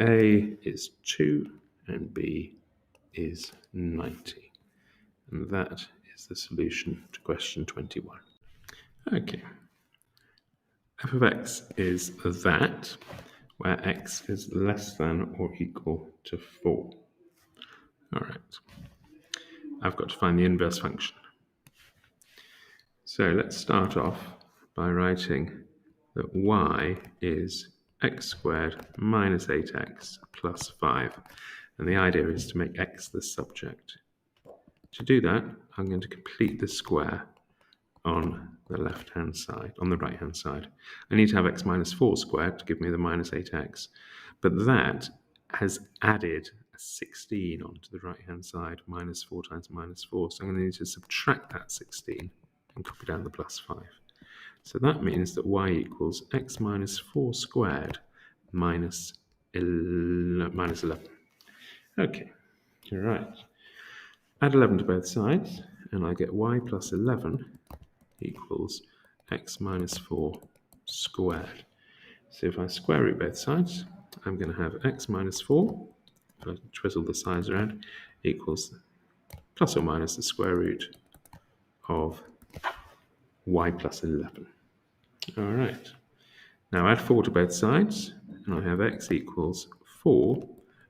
a is 2 and b is 90. And that is the solution to question 21. Okay. F of x is that, where x is less than or equal to 4. All right. I've got to find the inverse function. So let's start off by writing that y is x squared minus 8x plus 5. And the idea is to make x the subject. To do that, I'm going to complete the square on the left-hand side, on the right-hand side. I need to have x minus 4 squared to give me the minus 8x. But that has added a 16 onto the right-hand side, minus 4 times minus 4. So I'm going to need to subtract that 16 and copy down the plus 5. So that means that y equals x minus 4 squared minus 11. Okay, all right. Add 11 to both sides, and I get y plus 11 equals x minus 4 squared. So if I square root both sides, I'm going to have x minus 4, if I twizzle the sides around, equals plus or minus the square root of y plus 11. All right. Now add 4 to both sides, and I have x equals 4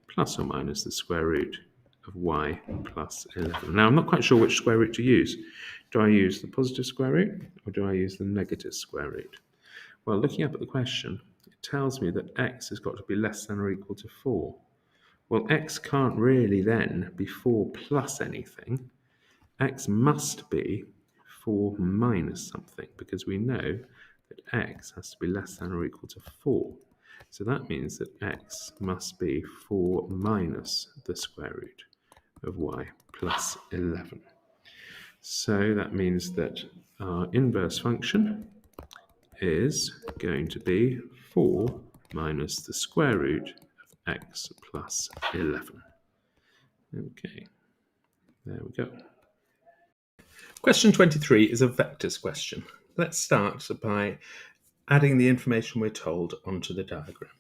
plus or minus the square root of y plus 11. Now I'm not quite sure which square root to use. Do I use the positive square root, or do I use the negative square root? Well, looking up at the question, it tells me that x has got to be less than or equal to 4. Well, x can't really then be 4 plus anything. X must be 4 minus something, because we know that x has to be less than or equal to 4. So that means that x must be 4 minus the square root of y plus 11. So that means that our inverse function is going to be 4 minus the square root of x plus 11. Okay, there we go. Question 23 is a vectors question. Let's start by adding the information we're told onto the diagram.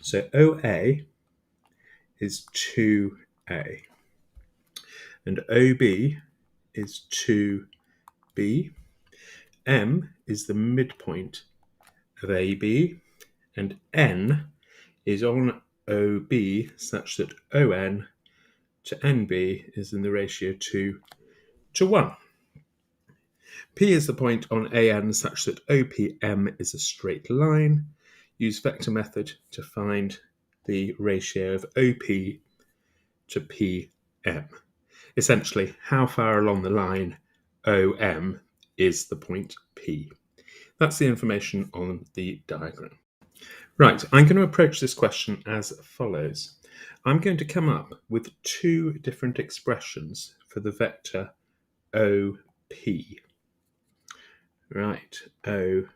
So OA is 2A, and OB is 2B. M is the midpoint of AB, and N is on OB such that ON to NB is in the ratio 2 to 1. P is the point on AN such that OPM is a straight line. Use vector method to find the ratio of OP to PM. Essentially, how far along the line OM is the point P. That's the information on the diagram. Right, I'm going to approach this question as follows. I'm going to come up with 2 different expressions for the vector OP. Right, OP.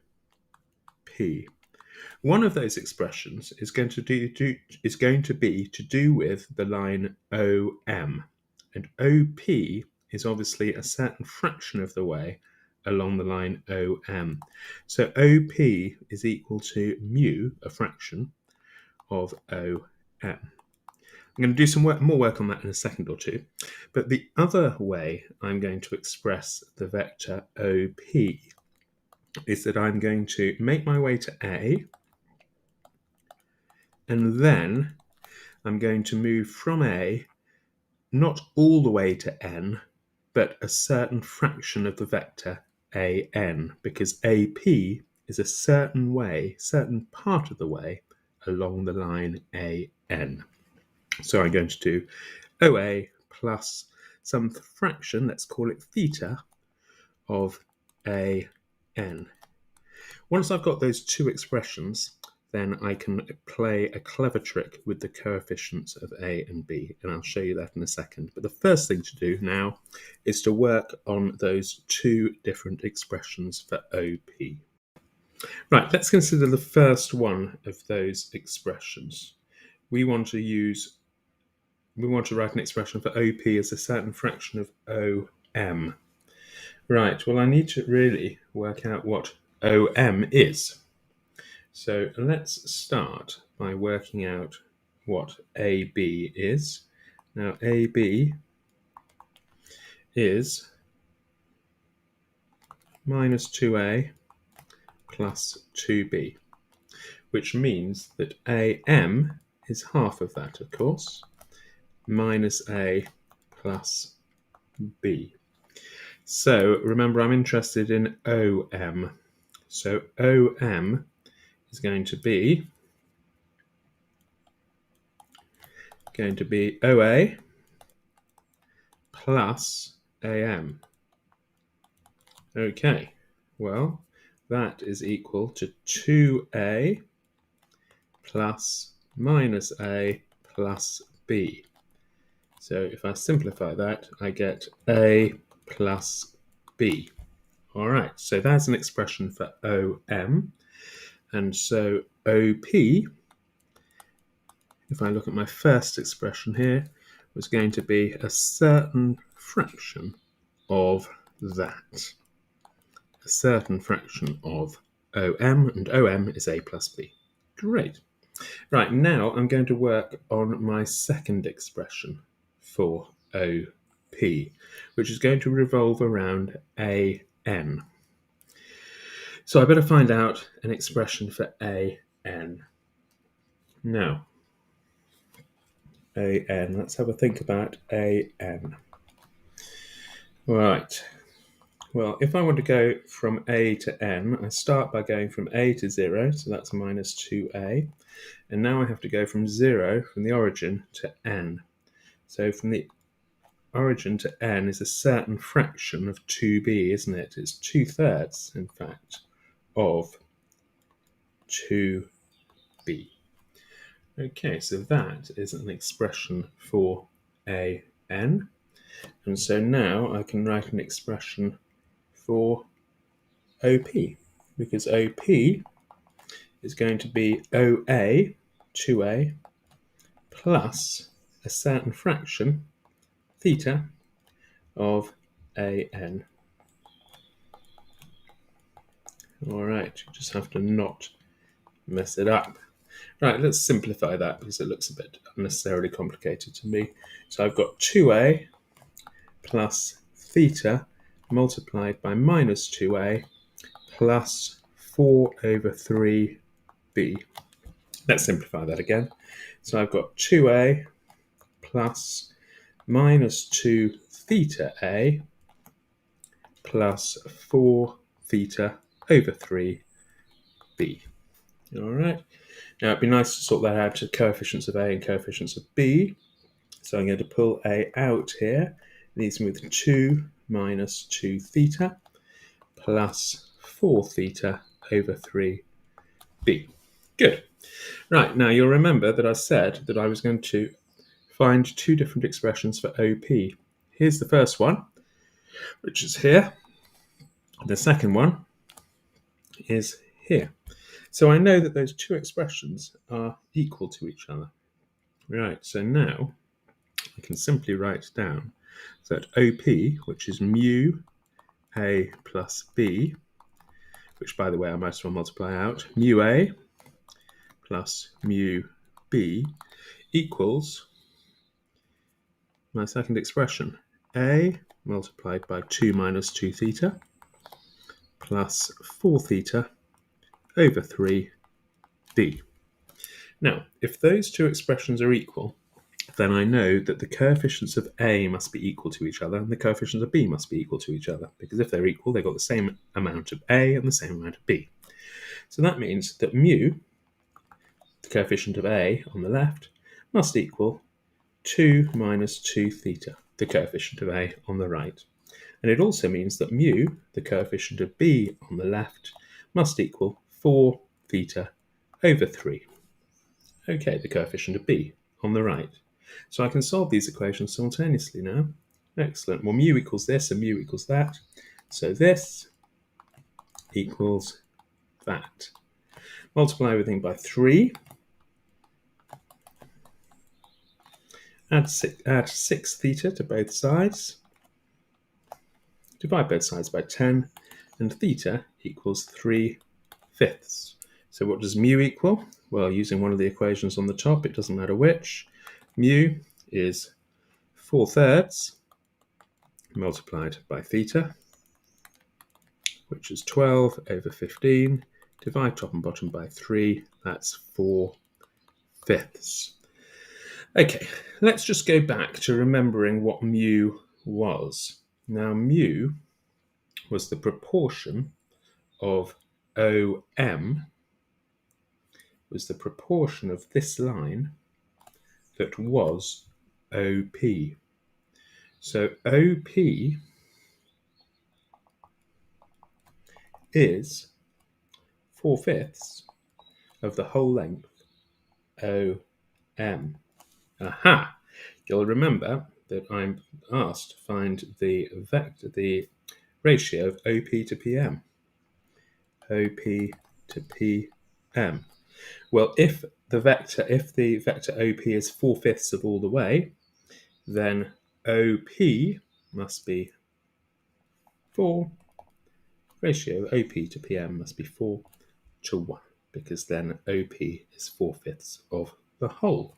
One of those expressions is going to be to do with the line OM, and OP is obviously a certain fraction of the way along the line OM. So OP is equal to mu, a fraction, of OM. I'm going to do some more work on that in a second or two. But the other way I'm going to express the vector OP is that I'm going to make my way to A, and then I'm going to move from A, not all the way to N, but a certain fraction of the vector AN, because AP is a certain part of the way along the line AN. So I'm going to do OA plus some fraction, let's call it theta, of AN. Once I've got those 2 expressions, then I can play a clever trick with the coefficients of A and B, and I'll show you that in a second. But the first thing to do now is to work on those 2 different expressions for OP. Right, let's consider the first one of those expressions. We want to write an expression for OP as a certain fraction of OM. Right, well, I need to really work out what OM is. So let's start by working out what AB is. Now AB is minus 2A plus 2B, which means that AM is half of that, of course, minus A plus B. So remember, I'm interested in OM. So OM is going to be OA plus AM. Okay, well, that is equal to 2A plus minus A plus B. So if I simplify that, I get A plus B. All right, so that's an expression for OM. And so OP, if I look at my first expression here, was going to be a certain fraction of that. A certain fraction of OM, and OM is A plus B. Great. Right, now I'm going to work on my second expression for OP, which is going to revolve around AN. So I better find out an expression for AN. Now, AN, let's have a think about AN. Right, well, if I want to go from A to N, I start by going from A to 0, so that's minus 2A. And now I have to go from 0, from the origin, to N. So from the origin to N is a certain fraction of 2B, isn't it? It's 2/3, in fact, of 2B. Okay, so that is an expression for AN. And so now I can write an expression for OP, because OP is going to be OA, 2A, plus a certain fraction, theta, of AN. All right, you just have to not mess it up. Right, let's simplify that because it looks a bit unnecessarily complicated to me. So I've got 2A plus theta multiplied by minus 2A plus 4 over 3B. Let's simplify that again. So I've got 2A plus minus 2 theta A plus 4 theta over 3B. All right. Now it'd be nice to sort that out to coefficients of A and coefficients of B. So I'm going to pull A out here. Leaves me with 2 minus 2 theta plus 4 theta over 3B. Good. Right, now you'll remember that I said that I was going to find two different expressions for OP. Here's the first one, which is here. The second one is here. So I know that those two expressions are equal to each other. Right, so now I can simply write down that OP, which is mu A plus B, which by the way I might as well multiply out, mu A plus mu B equals my second expression, A multiplied by 2 minus 2 theta plus 4 theta over 3B. Now, if those two expressions are equal, then I know that the coefficients of A must be equal to each other and the coefficients of B must be equal to each other, because if they're equal, they've got the same amount of A and the same amount of B. So that means that mu, the coefficient of A on the left, must equal 2 minus 2 theta, the coefficient of A on the right. And it also means that mu, the coefficient of B on the left, must equal 4 theta over 3. Okay, the coefficient of B on the right. So I can solve these equations simultaneously now. Excellent. Well, mu equals this and mu equals that. So this equals that. Multiply everything by 3. Add 6 theta to both sides. Divide both sides by 10. And theta equals 3/5. So what does mu equal? Well, using one of the equations on the top, it doesn't matter which. Mu is 4/3 multiplied by theta, which is 12 over 15. Divide top and bottom by 3, that's 4/5. Okay, let's just go back to remembering what mu was. Now, mu was the proportion of OM, was the proportion of this line that was OP. So OP is 4/5 of the whole length OM. Aha! You'll remember that I'm asked to find the ratio of OP to PM. OP to PM. Well, if the vector OP is 4/5 of all the way, then OP must be 4. Ratio OP to PM must be 4 to 1, because then OP is 4/5 of the whole.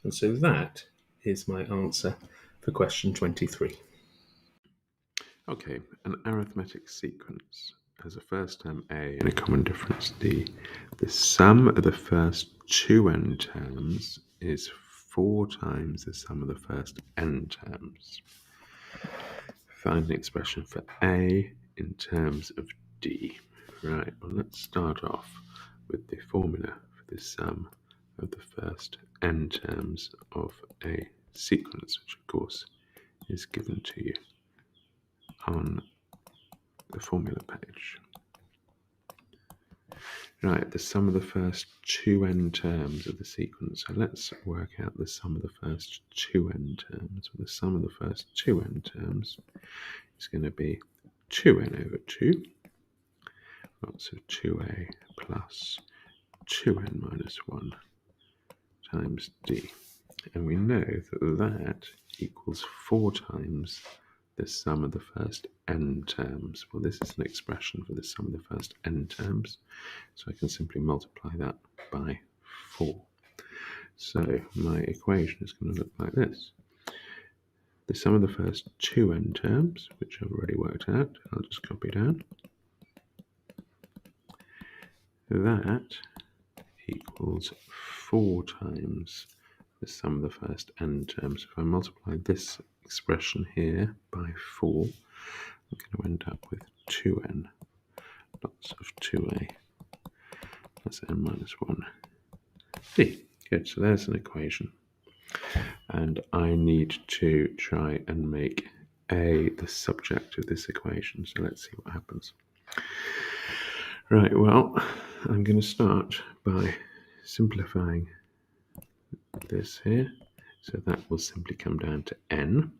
And so that is my answer for question 23. Okay, an arithmetic sequence has a first term A and a common difference D. The sum of the first two n terms is 4 times the sum of the first n terms. Find an expression for A in terms of D. Right, well, let's start off with the formula for the sum of the first n terms of a sequence, which of course is given to you on the formula page. Right, the sum of the first two n terms of the sequence. So let's work out the sum of the first two n terms. Well, the sum of the first two n terms is going to be 2n over 2. So 2a plus 2n minus 1 times d. And we know that that equals 4 times the sum of the first n terms. Well, this is an expression for the sum of the first n terms, so I can simply multiply that by 4. So my equation is going to look like this. The sum of the first two n terms, which I've already worked out, I'll just copy down. That equals 4 times the sum of the first n terms. If I multiply this expression here by 4, I'm going to end up with 2n lots of 2a plus n minus 1 d. Good, so there's an equation. And I need to try and make A the subject of this equation. So let's see what happens. Right, well, I'm going to start by simplifying this here. So that will simply come down to n.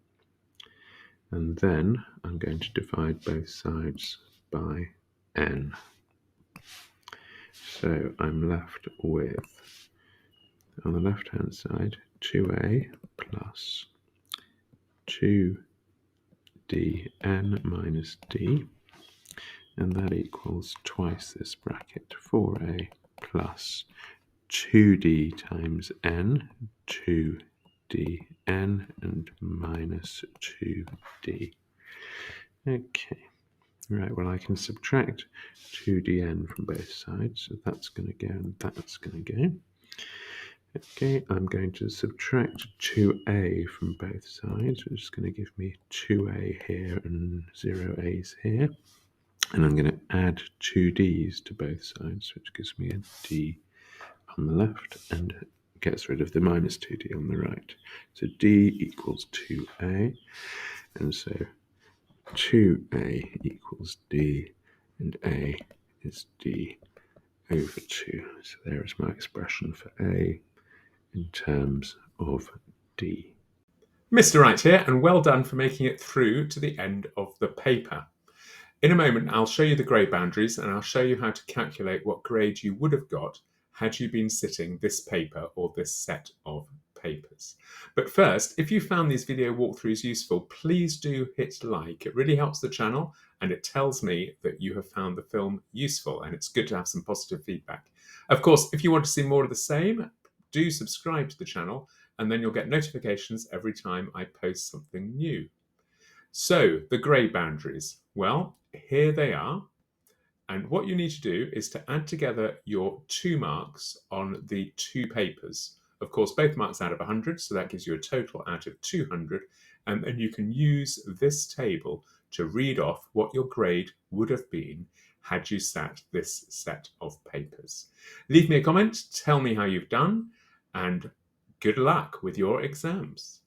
And then I'm going to divide both sides by n. So I'm left with, on the left-hand side, 2a plus 2dn minus d. And that equals twice this bracket, 4a plus 2d times n, 2dn, and minus 2d. Okay, right, well, I can subtract 2dn from both sides, so that's going to go and that's going to go. Okay, I'm going to subtract 2a from both sides, which is going to give me 2a here and 0 a's here. And I'm going to add 2d's to both sides, which gives me a d on the left and gets rid of the minus 2d on the right. So d equals 2a, and so 2a equals d, and a is d over 2. So there is my expression for a in terms of d. Mr. Wright here, and well done for making it through to the end of the paper. In a moment, I'll show you the grade boundaries, and I'll show you how to calculate what grade you would have got had you been sitting this paper or this set of papers. But first, if you found these video walkthroughs useful, please do hit like. It really helps the channel, and it tells me that you have found the film useful, and it's good to have some positive feedback. Of course, if you want to see more of the same, do subscribe to the channel, and then you'll get notifications every time I post something new. So, the grade boundaries. Well, here they are. And what you need to do is to add together your 2 marks on the 2 papers. Of course, both marks out of 100, so that gives you a total out of 200. And then you can use this table to read off what your grade would have been had you sat this set of papers. Leave me a comment, tell me how you've done, and good luck with your exams.